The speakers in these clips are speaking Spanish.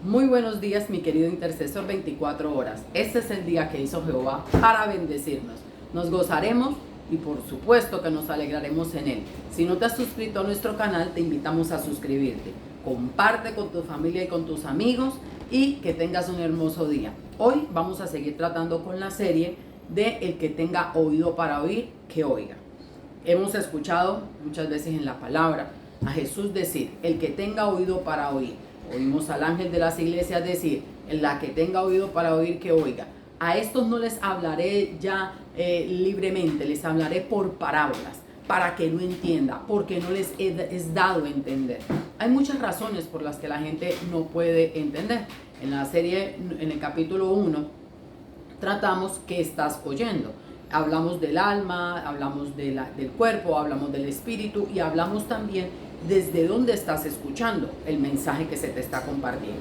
Muy buenos días, mi querido intercesor 24 horas. Este es el día que hizo Jehová para bendecirnos. Nos gozaremos y por supuesto que nos alegraremos en él. Si no te has suscrito a nuestro canal, te invitamos a suscribirte. Comparte con tu familia y con tus amigos y que tengas un hermoso día. Hoy vamos a seguir tratando con la serie de el que tenga oído para oír, que oiga. Hemos escuchado muchas veces en la palabra a Jesús decir, el que tenga oído para oír. Oímos al ángel de las iglesias decir, la que tenga oído para oír, que oiga. A estos no les hablaré ya libremente, les hablaré por parábolas, para que no entienda, porque no les es dado entender. Hay muchas razones por las que la gente no puede entender. En la serie, en el capítulo 1, tratamos qué estás oyendo. Hablamos del alma, hablamos del cuerpo, hablamos del espíritu y hablamos también desde dónde estás escuchando el mensaje que se te está compartiendo.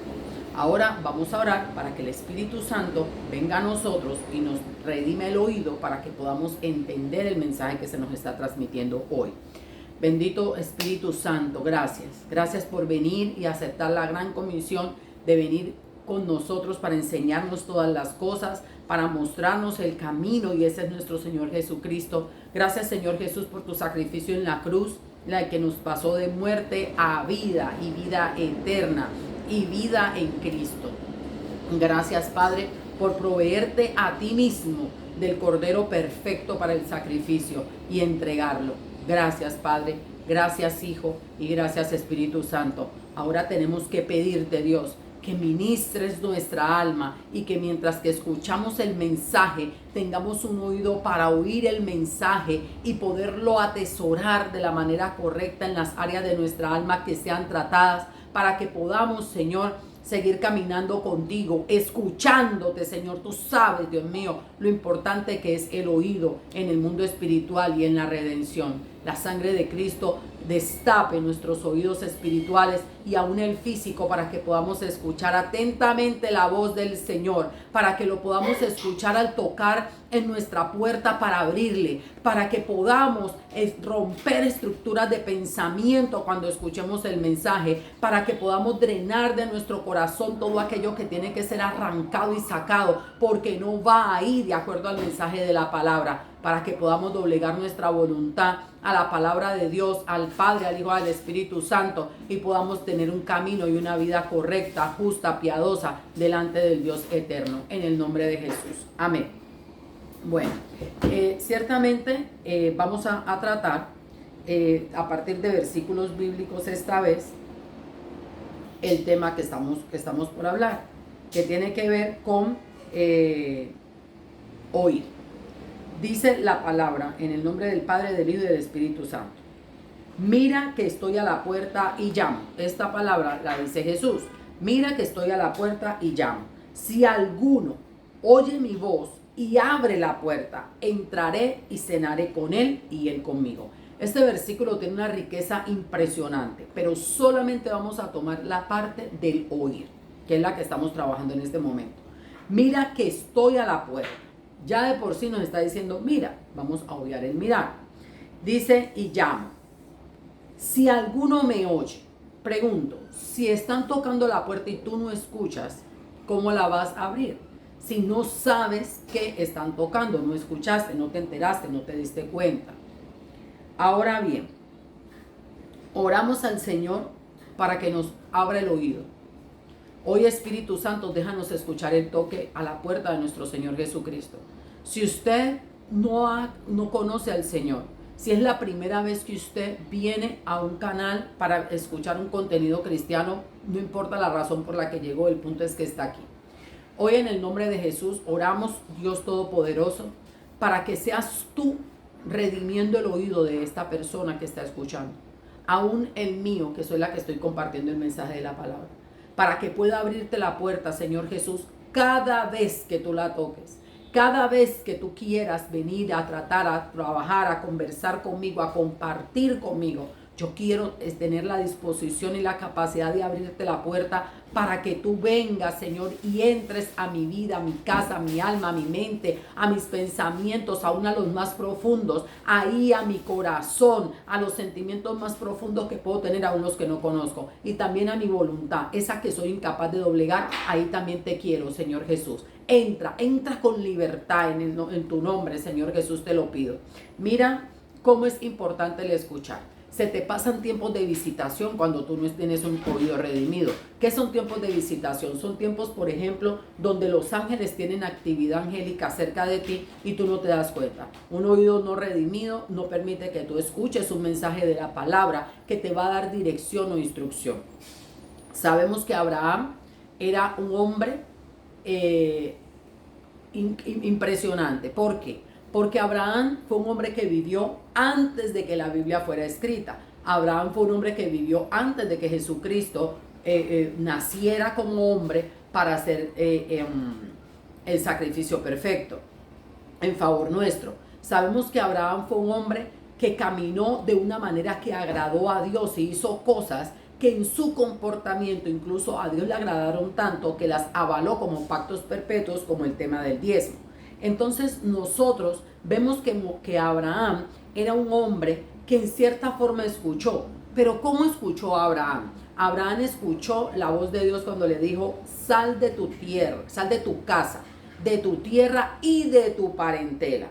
Ahora vamos a orar para que el Espíritu Santo venga a nosotros y nos redime el oído para que podamos entender el mensaje que se nos está transmitiendo hoy. Bendito Espíritu Santo, gracias. Gracias por venir y aceptar la gran comisión de venir con nosotros para enseñarnos todas las cosas, para mostrarnos el camino, y ese es nuestro Señor Jesucristo. Gracias, Señor Jesús, por tu sacrificio en la cruz, la que nos pasó de muerte a vida y vida eterna y vida en Cristo. Gracias, Padre, por proveerte a ti mismo del Cordero perfecto para el sacrificio y entregarlo. Gracias, Padre, gracias, Hijo, y gracias, Espíritu Santo. Ahora tenemos que pedirte, Dios, que ministres nuestra alma y que mientras que escuchamos el mensaje tengamos un oído para oír el mensaje y poderlo atesorar de la manera correcta en las áreas de nuestra alma que sean tratadas, para que podamos, Señor, seguir caminando contigo, escuchándote, Señor. Tú sabes, Dios mío, lo importante que es el oído en el mundo espiritual y en la redención. La sangre de Cristo destape nuestros oídos espirituales y aún el físico, para que podamos escuchar atentamente la voz del Señor, para que lo podamos escuchar al tocar en nuestra puerta para abrirle, para que podamos romper estructuras de pensamiento cuando escuchemos el mensaje, para que podamos drenar de nuestro corazón todo aquello que tiene que ser arrancado y sacado, porque no va a ir de acuerdo al mensaje de la palabra, para que podamos doblegar nuestra voluntad a la palabra de Dios, al Padre, al Hijo, al Espíritu Santo, y podamos tener un camino y una vida correcta, justa, piadosa delante del Dios eterno, en el nombre de Jesús. Amén. Bueno, ciertamente vamos a tratar a partir de versículos bíblicos esta vez el tema que estamos por hablar, que tiene que ver con oír. Dice la palabra en el nombre del Padre, del Hijo y del Espíritu Santo. Mira que estoy a la puerta y llamo. Esta palabra la dice Jesús. Mira que estoy a la puerta y llamo. Si alguno oye mi voz y abre la puerta, entraré y cenaré con él y él conmigo. Este versículo tiene una riqueza impresionante, pero solamente vamos a tomar la parte del oír, que es la que estamos trabajando en este momento. Mira que estoy a la puerta. Ya de por sí nos está diciendo, mira, vamos a obviar el mirar. Dice, y llamo. Si alguno me oye, pregunto, si están tocando la puerta y tú no escuchas, ¿cómo la vas a abrir? Si no sabes qué están tocando, no escuchaste, no te enteraste, no te diste cuenta. Ahora bien, oramos al Señor para que nos abra el oído. Hoy, Espíritu Santo, déjanos escuchar el toque a la puerta de nuestro Señor Jesucristo. Si usted no conoce al Señor, si es la primera vez que usted viene a un canal para escuchar un contenido cristiano, no importa la razón por la que llegó, el punto es que está aquí. Hoy, en el nombre de Jesús, oramos, Dios Todopoderoso, para que seas tú redimiendo el oído de esta persona que está escuchando, aún el mío, que soy la que estoy compartiendo el mensaje de la palabra, para que pueda abrirte la puerta, Señor Jesús, cada vez que tú la toques, cada vez que tú quieras venir a tratar, a trabajar, a conversar conmigo, a compartir conmigo. Yo quiero tener la disposición y la capacidad de abrirte la puerta para que tú vengas, Señor, y entres a mi vida, a mi casa, a mi alma, a mi mente, a mis pensamientos, aún a los más profundos, ahí a mi corazón, a los sentimientos más profundos que puedo tener, aún los que no conozco, y también a mi voluntad, esa que soy incapaz de doblegar. Ahí también te quiero, Señor Jesús. Entra con libertad en tu nombre, Señor Jesús, te lo pido. Mira cómo es importante el escuchar. Se te pasan tiempos de visitación cuando tú no tienes un oído redimido. ¿Qué son tiempos de visitación? Son tiempos, por ejemplo, donde los ángeles tienen actividad angélica cerca de ti y tú no te das cuenta. Un oído no redimido no permite que tú escuches un mensaje de la palabra que te va a dar dirección o instrucción. Sabemos que Abraham era un hombre impresionante. ¿Por qué? Porque Abraham fue un hombre que vivió antes de que la Biblia fuera escrita. Abraham fue un hombre que vivió antes de que Jesucristo naciera como hombre para hacer el sacrificio perfecto en favor nuestro. Sabemos que Abraham fue un hombre que caminó de una manera que agradó a Dios y hizo cosas que en su comportamiento incluso a Dios le agradaron tanto que las avaló como pactos perpetuos, como el tema del diezmo. Entonces nosotros vemos que Abraham era un hombre que en cierta forma escuchó. Pero ¿cómo escuchó Abraham? Abraham escuchó la voz de Dios cuando le dijo: sal de tu tierra, sal de tu casa, de tu tierra y de tu parentela,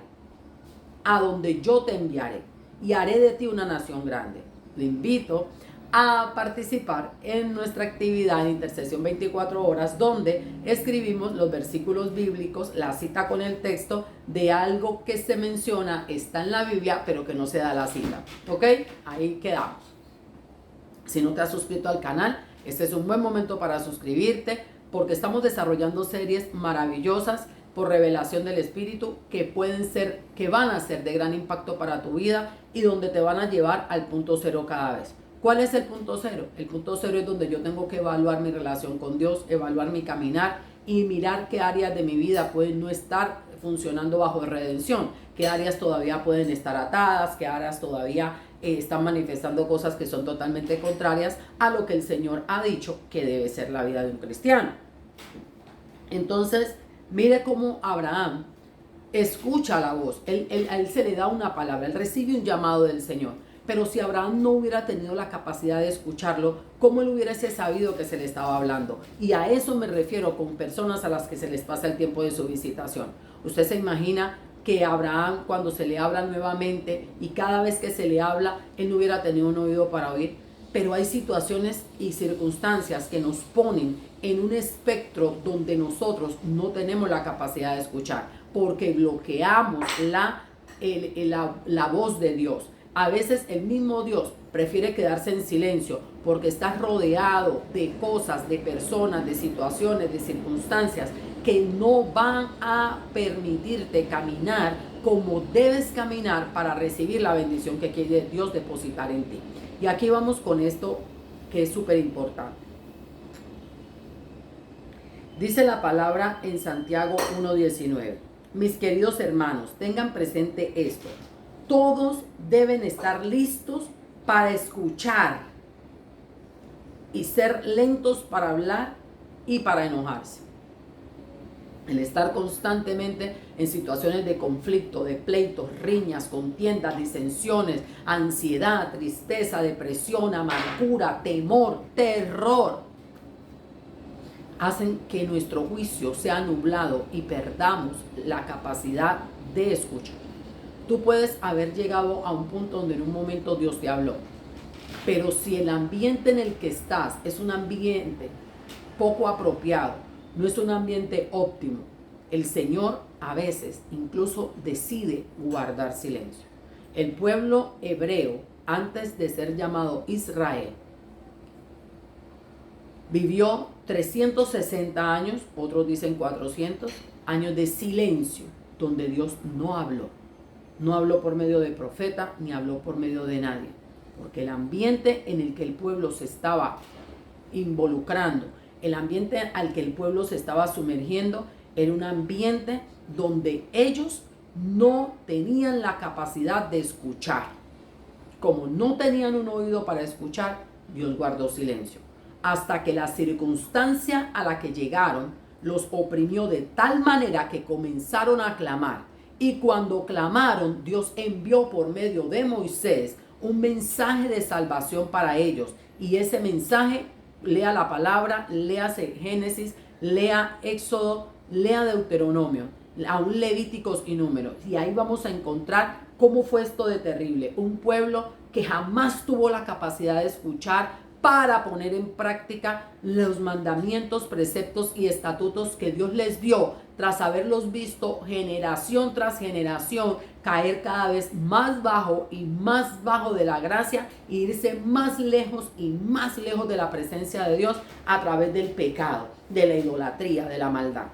a donde yo te enviaré y haré de ti una nación grande. Le invito a participar en nuestra actividad en Intercesión 24 horas, donde escribimos los versículos bíblicos, la cita con el texto de algo que se menciona, está en la Biblia, pero que no se da la cita. ¿Ok? Ahí quedamos. Si no te has suscrito al canal, este es un buen momento para suscribirte, porque estamos desarrollando series maravillosas por revelación del Espíritu que van a ser de gran impacto para tu vida y donde te van a llevar al punto cero cada vez. ¿Cuál es el punto cero? El punto cero es donde yo tengo que evaluar mi relación con Dios, evaluar mi caminar y mirar qué áreas de mi vida pueden no estar funcionando bajo redención, qué áreas todavía pueden estar atadas, qué áreas todavía están manifestando cosas que son totalmente contrarias a lo que el Señor ha dicho que debe ser la vida de un cristiano. Entonces, mire cómo Abraham escucha la voz, a él se le da una palabra, él recibe un llamado del Señor. Pero si Abraham no hubiera tenido la capacidad de escucharlo, ¿cómo él hubiese sabido que se le estaba hablando? Y a eso me refiero con personas a las que se les pasa el tiempo de su visitación. Usted se imagina que Abraham, cuando se le habla nuevamente y cada vez que se le habla, él no hubiera tenido un oído para oír. Pero hay situaciones y circunstancias que nos ponen en un espectro donde nosotros no tenemos la capacidad de escuchar, porque bloqueamos la voz de Dios. A veces el mismo Dios prefiere quedarse en silencio porque estás rodeado de cosas, de personas, de situaciones, de circunstancias que no van a permitirte caminar como debes caminar para recibir la bendición que quiere Dios depositar en ti. Y aquí vamos con esto que es súper importante. Dice la palabra en Santiago 1:19. Mis queridos hermanos, tengan presente esto. Todos deben estar listos para escuchar y ser lentos para hablar y para enojarse. El estar constantemente en situaciones de conflicto, de pleitos, riñas, contiendas, disensiones, ansiedad, tristeza, depresión, amargura, temor, terror, hacen que nuestro juicio sea nublado y perdamos la capacidad de escuchar. Tú puedes haber llegado a un punto donde en un momento Dios te habló, pero si el ambiente en el que estás es un ambiente poco apropiado, no es un ambiente óptimo, el Señor a veces incluso decide guardar silencio. El pueblo hebreo, antes de ser llamado Israel, vivió 360 años, otros dicen 400 años de silencio, donde Dios no habló. No habló por medio de profeta, ni habló por medio de nadie. Porque el ambiente en el que el pueblo se estaba involucrando, el ambiente al que el pueblo se estaba sumergiendo, era un ambiente donde ellos no tenían la capacidad de escuchar. Como no tenían un oído para escuchar, Dios guardó silencio, hasta que la circunstancia a la que llegaron los oprimió de tal manera que comenzaron a clamar. Y cuando clamaron, Dios envió por medio de Moisés un mensaje de salvación para ellos. Y ese mensaje, lea la palabra, léase Génesis, lea Éxodo, lea Deuteronomio, aún Levíticos y Números. Y ahí vamos a encontrar cómo fue esto de terrible. Un pueblo que jamás tuvo la capacidad de escuchar para poner en práctica los mandamientos, preceptos y estatutos que Dios les dio, tras haberlos visto generación tras generación caer cada vez más bajo y más bajo de la gracia, e irse más lejos y más lejos de la presencia de Dios a través del pecado, de la idolatría, de la maldad.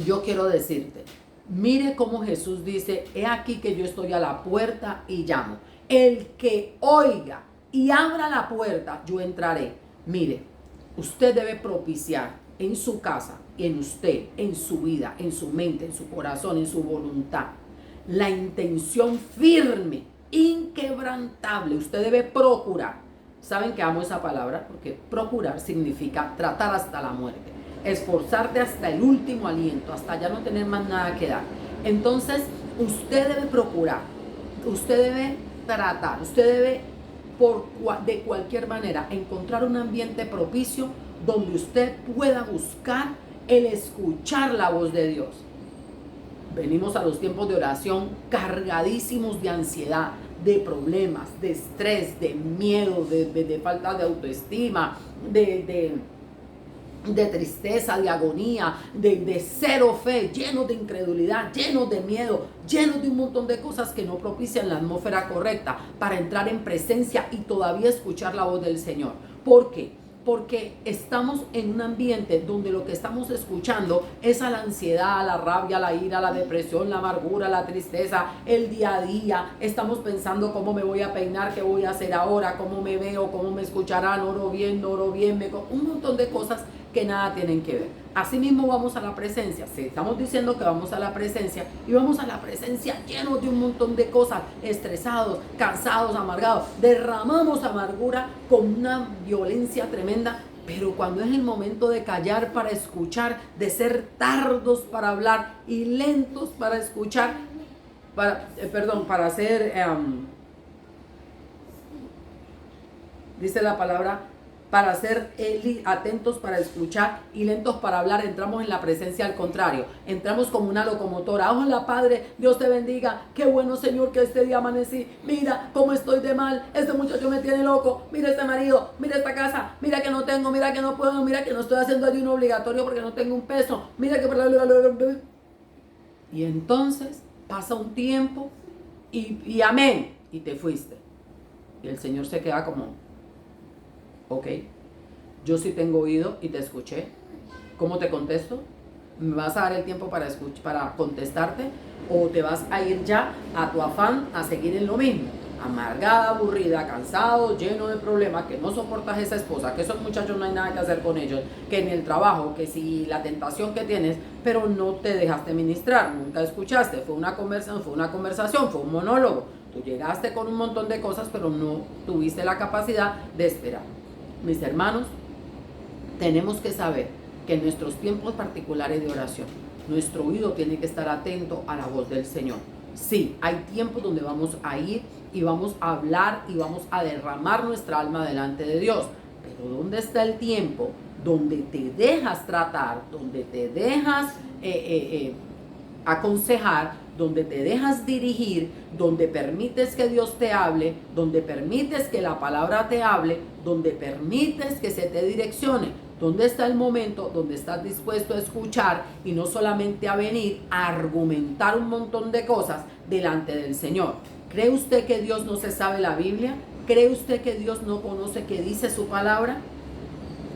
Yo quiero decirte, mire cómo Jesús dice: he aquí que yo estoy a la puerta y llamo. El que oiga y abra la puerta, yo entraré. Mire, usted debe propiciar en su casa, en usted, en su vida, en su mente, en su corazón, en su voluntad, la intención firme, inquebrantable. Usted debe procurar. ¿Saben que amo esa palabra? Porque procurar significa tratar hasta la muerte, esforzarte hasta el último aliento, hasta ya no tener más nada que dar. Entonces, usted debe procurar, usted debe tratar, usted debe de cualquier manera encontrar un ambiente propicio donde usted pueda buscar el escuchar la voz de Dios. Venimos a los tiempos de oración cargadísimos de ansiedad, de problemas, de estrés, de miedo, de falta de autoestima, de tristeza, de agonía, de cero fe, llenos de incredulidad, llenos de miedo, llenos de un montón de cosas que no propician la atmósfera correcta para entrar en presencia y todavía escuchar la voz del Señor. ¿Por qué? Porque estamos en un ambiente donde lo que estamos escuchando es a la ansiedad, a la rabia, a la ira, la depresión, la amargura, la tristeza, el día a día. Estamos pensando cómo me voy a peinar, qué voy a hacer ahora, cómo me veo, cómo me escucharán, oro bien, un montón de cosas que nada tienen que ver. Así mismo vamos a la presencia. Si estamos diciendo que vamos a la presencia, y vamos a la presencia llenos de un montón de cosas, estresados, cansados, amargados, derramamos amargura con una violencia tremenda. Pero cuando es el momento de callar para escuchar, de ser tardos para hablar y lentos para escuchar, dice la palabra, para ser atentos para escuchar y lentos para hablar, entramos en la presencia al contrario. Entramos como una locomotora. Hola Padre, Dios te bendiga. Qué bueno Señor que este día amanecí. Mira cómo estoy de mal. Este muchacho me tiene loco. Mira este marido. Mira esta casa. Mira que no tengo. Mira que no puedo. Mira que no estoy haciendo ayuno obligatorio porque no tengo un peso. Mira que... Y entonces pasa un tiempo y amén. Y te fuiste. Y el Señor se queda como... ok, yo sí tengo oído y te escuché. ¿Cómo te contesto? ¿Me vas a dar el tiempo para contestarte? ¿O te vas a ir ya a tu afán a seguir en lo mismo? Amargada, aburrida, cansado, lleno de problemas, que no soportas a esa esposa, que esos muchachos no hay nada que hacer con ellos, que en el trabajo, que si la tentación que tienes, pero no te dejaste ministrar, nunca escuchaste, fue una conversación, fue un monólogo. Tú llegaste con un montón de cosas, pero no tuviste la capacidad de esperar. Mis hermanos, tenemos que saber que en nuestros tiempos particulares de oración, nuestro oído tiene que estar atento a la voz del Señor. Sí, hay tiempos donde vamos a ir y vamos a hablar y vamos a derramar nuestra alma delante de Dios. Pero ¿dónde está el tiempo donde te dejas tratar, donde te dejas aconsejar, donde te dejas dirigir, donde permites que Dios te hable, donde permites que la palabra te hable, donde permites que se te direccione? ¿Dónde está el momento donde estás dispuesto a escuchar y no solamente a venir a argumentar un montón de cosas delante del Señor? ¿Cree usted que Dios no se sabe la Biblia? ¿Cree usted que Dios no conoce qué dice su palabra?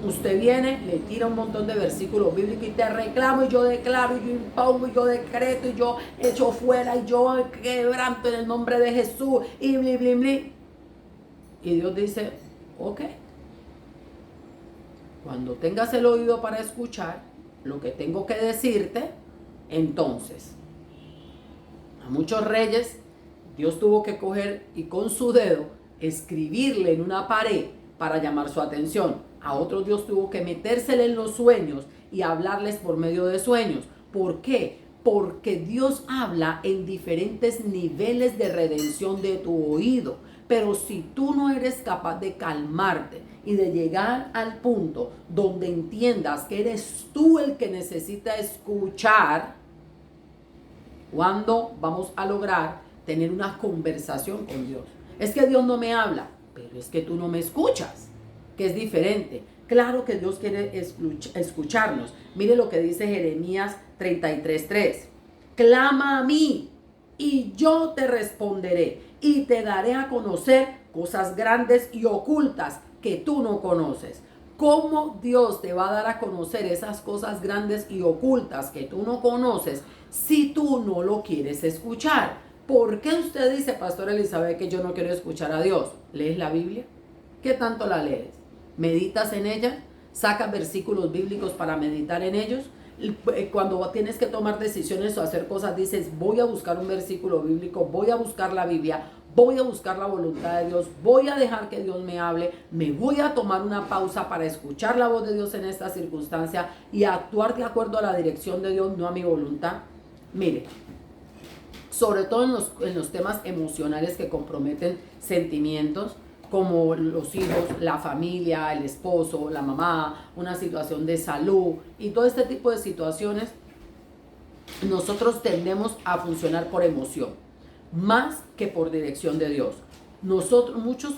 Usted viene, le tira un montón de versículos bíblicos y te reclamo y yo declaro y yo impongo y yo decreto y yo echo fuera y yo quebranto en el nombre de Jesús y bli, bli, bli. Y Dios dice, ok. Cuando tengas el oído para escuchar lo que tengo que decirte, entonces, a muchos reyes Dios tuvo que coger y con su dedo escribirle en una pared para llamar su atención. A otros Dios tuvo que metérsele en los sueños y hablarles por medio de sueños. ¿Por qué? Porque Dios habla en diferentes niveles de redención de tu oído. Pero si tú no eres capaz de calmarte y de llegar al punto donde entiendas que eres tú el que necesita escuchar, ¿cuándo vamos a lograr tener una conversación con Dios? Es que Dios no me habla, pero es que tú no me escuchas, que es diferente. Claro que Dios quiere escucharnos. Mire lo que dice Jeremías 33:3. Clama a mí y yo te responderé y te daré a conocer cosas grandes y ocultas que tú no conoces. ¿Cómo Dios te va a dar a conocer esas cosas grandes y ocultas que tú no conoces si tú no lo quieres escuchar? ¿Por qué usted dice, Pastor Elizabeth, que yo no quiero escuchar a Dios? ¿Lees la Biblia? ¿Qué tanto la lees? ¿Meditas en ella? ¿Sacas versículos bíblicos para meditar en ellos? Cuando tienes que tomar decisiones o hacer cosas, dices, voy a buscar un versículo bíblico, voy a buscar la Biblia, voy a buscar la voluntad de Dios, voy a dejar que Dios me hable, me voy a tomar una pausa para escuchar la voz de Dios en esta circunstancia y actuar de acuerdo a la dirección de Dios, no a mi voluntad. Mire, sobre todo en los temas emocionales que comprometen sentimientos, como los hijos, la familia, el esposo, la mamá, una situación de salud y todo este tipo de situaciones, nosotros tendemos a funcionar por emoción, más que por dirección de Dios. Muchos,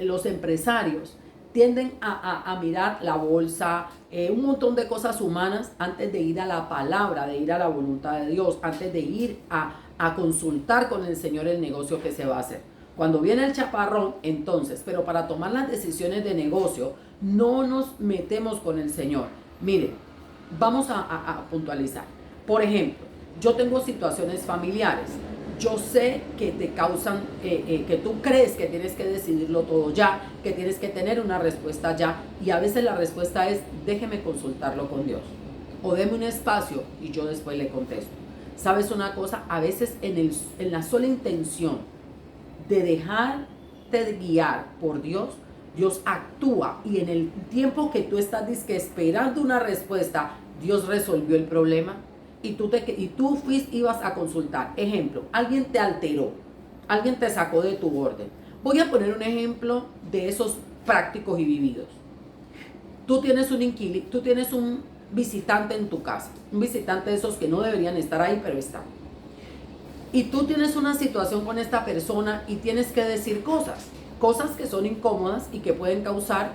los empresarios tienden a mirar la bolsa, un montón de cosas humanas antes de ir a la palabra, de ir a la voluntad de Dios, antes de ir a consultar con el Señor el negocio que se va a hacer. Cuando viene el chaparrón, entonces, pero para tomar las decisiones de negocio, no nos metemos con el Señor. Mire, vamos a puntualizar. Por ejemplo, yo tengo situaciones familiares. Yo sé que te causan, que tú crees que tienes que decidirlo todo ya, que tienes que tener una respuesta ya. Y a veces la respuesta es, déjeme consultarlo con Dios. O deme un espacio y yo después le contesto. ¿Sabes una cosa? A veces en la sola intención de dejarte guiar por Dios, Dios actúa y en el tiempo que tú estás esperando una respuesta, Dios resolvió el problema y tú ibas a consultar. Ejemplo, alguien te alteró, alguien te sacó de tu orden. Voy a poner un ejemplo de esos prácticos y vividos. Tú tienes un visitante en tu casa, un visitante de esos que no deberían estar ahí, pero están. Y tú tienes una situación con esta persona y tienes que decir cosas que son incómodas y que pueden causar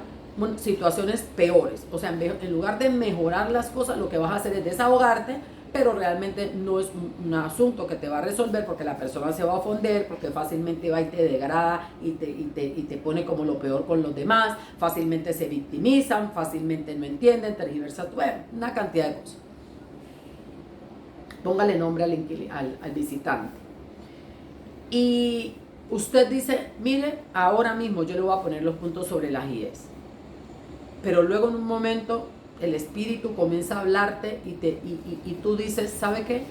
situaciones peores. O sea, en lugar de mejorar las cosas, lo que vas a hacer es desahogarte, pero realmente no es un asunto que te va a resolver porque la persona se va a ofender, porque fácilmente va y te degrada y te pone como lo peor con los demás, fácilmente se victimizan, fácilmente no entienden, tergiversan, bueno, una cantidad de cosas. Póngale nombre al visitante. Y usted dice, mire, ahora mismo yo le voy a poner los puntos sobre las IES. Pero luego en un momento el espíritu comienza a hablarte y tú dices, ¿sabe qué?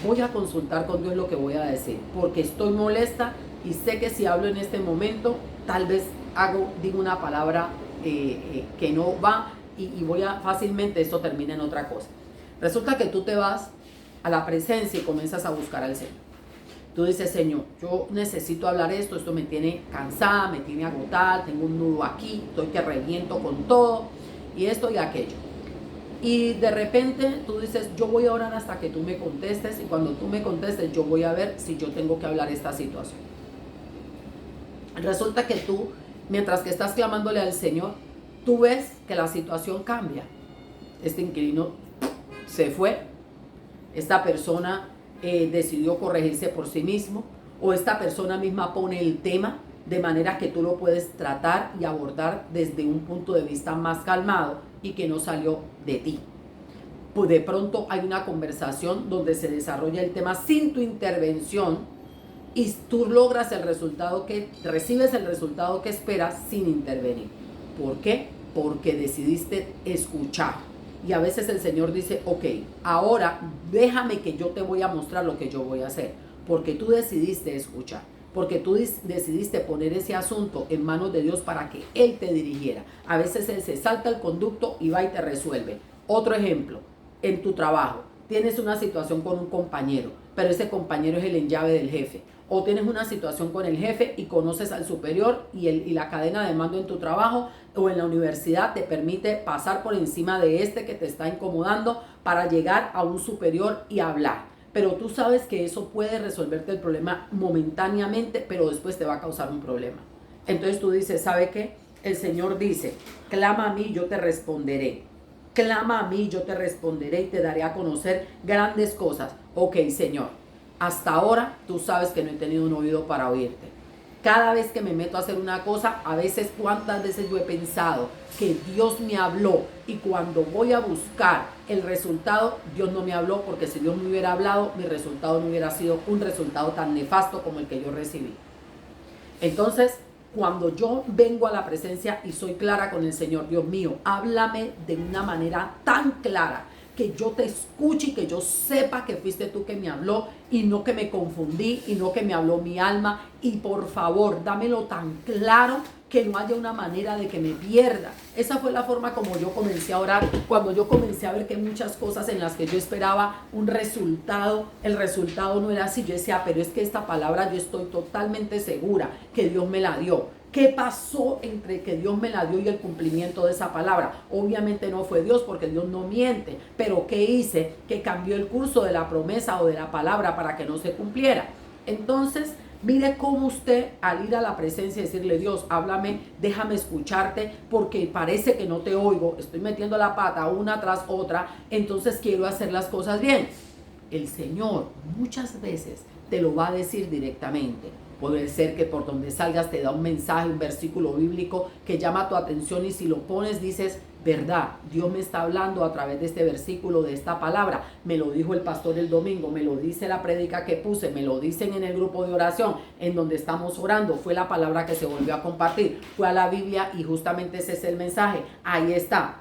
Voy a consultar con Dios lo que voy a decir, porque estoy molesta y sé que si hablo en este momento, tal vez digo una palabra que no va y fácilmente esto termina en otra cosa. Resulta que tú te vas a la presencia y comienzas a buscar al Señor. Tú dices, Señor, yo necesito hablar esto me tiene cansada, me tiene agotada, tengo un nudo aquí, estoy que reviento con todo, y esto y aquello. Y de repente tú dices, yo voy a orar hasta que tú me contestes, y cuando tú me contestes, yo voy a ver si yo tengo que hablar esta situación. Resulta que tú, mientras que estás clamándole al Señor, tú ves que la situación cambia. Este inquilino se fue. Esta persona decidió corregirse por sí mismo, o esta persona misma pone el tema de manera que tú lo puedes tratar y abordar desde un punto de vista más calmado y que no salió de ti. Pues de pronto hay una conversación donde se desarrolla el tema sin tu intervención y tú logras recibes el resultado que esperas sin intervenir. ¿Por qué? Porque decidiste escuchar. Y a veces el Señor dice, ok, ahora déjame que yo te voy a mostrar lo que yo voy a hacer. porque tú decidiste escuchar, porque tú decidiste poner ese asunto en manos de Dios para que Él te dirigiera. A veces Él se salta el conducto y va y te resuelve. Otro ejemplo, en tu trabajo, tienes una situación con un compañero, pero ese compañero es el enllave del jefe. O tienes una situación con el jefe y conoces al superior y la cadena de mando en tu trabajo o en la universidad te permite pasar por encima de este que te está incomodando para llegar a un superior y hablar. Pero tú sabes que eso puede resolverte el problema momentáneamente, pero después te va a causar un problema. Entonces tú dices, ¿sabe qué? El Señor dice, clama a mí, yo te responderé. Clama a mí, yo te responderé y te daré a conocer grandes cosas. Ok, Señor, hasta ahora tú sabes que no he tenido un oído para oírte. Cada vez que me meto a hacer una cosa, a veces cuántas veces yo he pensado que Dios me habló y cuando voy a buscar el resultado, Dios no me habló, porque si Dios me hubiera hablado, mi resultado no hubiera sido un resultado tan nefasto como el que yo recibí. Entonces, cuando yo vengo a la presencia y soy clara con el Señor, Dios mío, háblame de una manera tan clara que yo te escuche y que yo sepa que fuiste tú que me habló y no que me confundí y no que me habló mi alma. Y por favor, dámelo tan claro que no haya una manera de que me pierda. Esa fue la forma como yo comencé a orar, cuando yo comencé a ver que muchas cosas en las que yo esperaba un resultado, el resultado no era así. Yo decía, pero es que esta palabra yo estoy totalmente segura que Dios me la dio. ¿Qué pasó entre que Dios me la dio y el cumplimiento de esa palabra? Obviamente no fue Dios, porque Dios no miente, pero ¿qué hice? Que cambió el curso de la promesa o de la palabra para que no se cumpliera. Entonces, mire cómo usted, al ir a la presencia y decirle, Dios, háblame, déjame escucharte, porque parece que no te oigo, estoy metiendo la pata una tras otra, entonces quiero hacer las cosas bien. El Señor muchas veces te lo va a decir directamente. Puede ser que por donde salgas te da un mensaje, un versículo bíblico que llama tu atención y si lo pones dices, verdad, Dios me está hablando a través de este versículo, de esta palabra. Me lo dijo el pastor el domingo, me lo dice la prédica que puse, me lo dicen en el grupo de oración en donde estamos orando. Fue la palabra que se volvió a compartir, fue a la Biblia y justamente ese es el mensaje. Ahí está.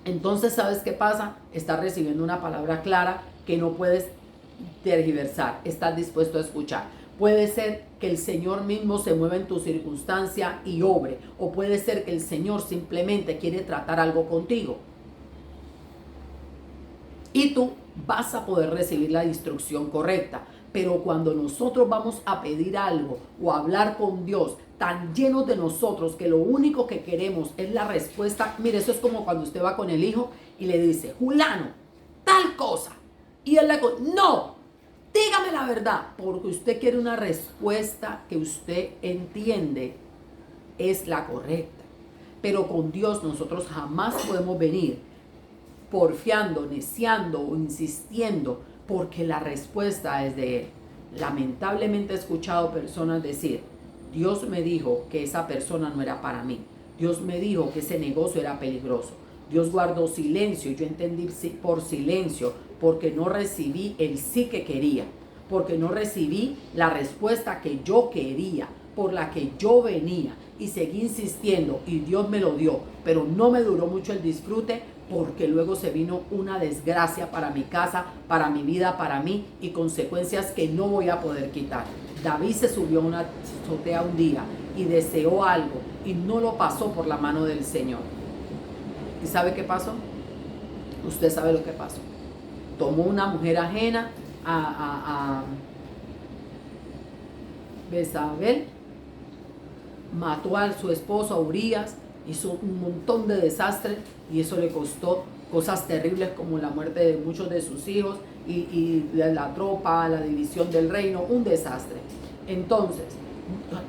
Entonces, ¿sabes qué pasa? Estás recibiendo una palabra clara que no puedes tergiversar, estás dispuesto a escuchar. Puede ser que el Señor mismo se mueva en tu circunstancia y obre. O puede ser que el Señor simplemente quiere tratar algo contigo. Y tú vas a poder recibir la instrucción correcta. Pero cuando nosotros vamos a pedir algo o a hablar con Dios, tan llenos de nosotros que lo único que queremos es la respuesta. Mire, eso es como cuando usted va con el hijo y le dice, Julano, tal cosa. Y él le dice, no. Dígame la verdad, porque usted quiere una respuesta que usted entiende es la correcta. Pero con Dios nosotros jamás podemos venir porfiando, neciando o insistiendo, porque la respuesta es de Él. Lamentablemente he escuchado personas decir, Dios me dijo que esa persona no era para mí. Dios me dijo que ese negocio era peligroso. Dios guardó silencio, yo entendí por silencio, porque no recibí el sí que quería, porque no recibí la respuesta que yo quería, por la que yo venía, y seguí insistiendo y Dios me lo dio, pero no me duró mucho el disfrute, porque luego se vino una desgracia para mi casa, para mi vida, para mí, y consecuencias que no voy a poder quitar. David se subió a una azotea un día y deseó algo y no lo pasó por la mano del Señor. ¿Y sabe qué pasó? Usted sabe lo que pasó. Tomó una mujer ajena a Jezabel, mató a su esposo, a Urías, hizo un montón de desastres y eso le costó cosas terribles como la muerte de muchos de sus hijos y la tropa, la división del reino, un desastre. Entonces,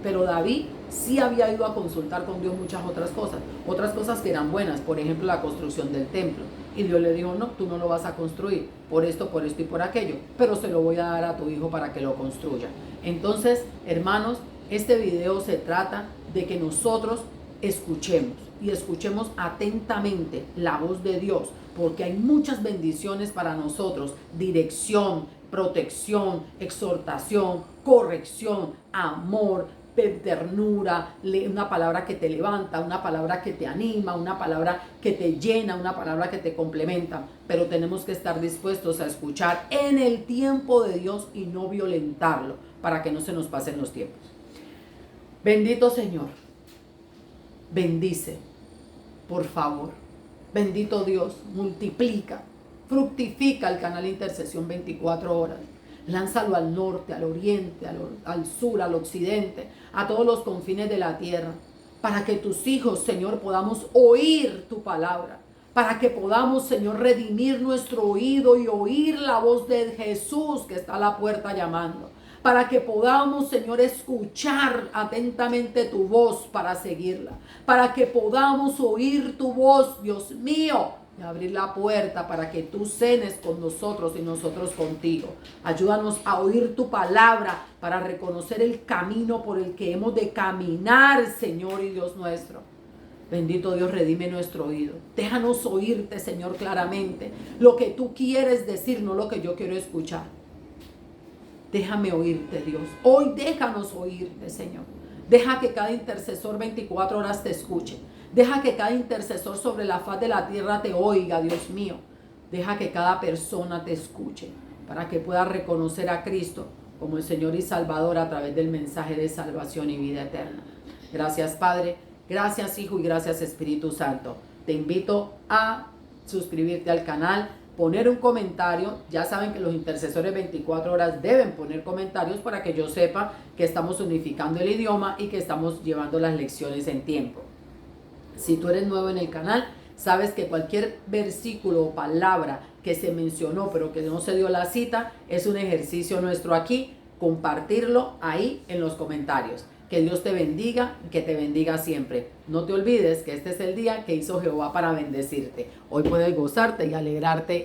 pero David sí había ido a consultar con Dios muchas otras cosas que eran buenas, por ejemplo la construcción del templo. Y Dios le dijo, no, tú no lo vas a construir, por esto y por aquello, pero se lo voy a dar a tu hijo para que lo construya. Entonces, hermanos, este video se trata de que nosotros escuchemos y escuchemos atentamente la voz de Dios, porque hay muchas bendiciones para nosotros, dirección, protección, exhortación, corrección, amor, ternura, una palabra que te levanta, una palabra que te anima, una palabra que te llena, una palabra que te complementa. Pero tenemos que estar dispuestos a escuchar en el tiempo de Dios y no violentarlo para que no se nos pasen los tiempos. Bendito Señor, bendice, por favor. Bendito Dios, multiplica, fructifica el canal Intercesión 24 horas. Lánzalo al norte, al oriente, al sur, al occidente, a todos los confines de la tierra, para que tus hijos, Señor, podamos oír tu palabra, para que podamos, Señor, redimir nuestro oído y oír la voz de Jesús que está a la puerta llamando, para que podamos, Señor, escuchar atentamente tu voz para seguirla, para que podamos oír tu voz, Dios mío, y abrir la puerta para que tú cenes con nosotros y nosotros contigo. Ayúdanos a oír tu palabra para reconocer el camino por el que hemos de caminar, Señor y Dios nuestro. Bendito Dios, redime nuestro oído. Déjanos oírte, Señor, claramente. Lo que tú quieres decir, no lo que yo quiero escuchar. Déjame oírte, Dios. Hoy déjanos oírte, Señor. Deja que cada intercesor 24 horas te escuche. Deja que cada intercesor sobre la faz de la tierra te oiga, Dios mío. Deja que cada persona te escuche para que pueda reconocer a Cristo como el Señor y Salvador a través del mensaje de salvación y vida eterna. Gracias, Padre. Gracias, Hijo, y gracias, Espíritu Santo. Te invito a suscribirte al canal, poner un comentario. Ya saben que los intercesores 24 horas deben poner comentarios para que yo sepa que estamos unificando el idioma y que estamos llevando las lecciones en tiempo. Si tú eres nuevo en el canal, sabes que cualquier versículo o palabra que se mencionó pero que no se dio la cita, es un ejercicio nuestro aquí, compartirlo ahí en los comentarios. Que Dios te bendiga y que te bendiga siempre. No te olvides que este es el día que hizo Jehová para bendecirte. Hoy puedes gozarte y alegrarte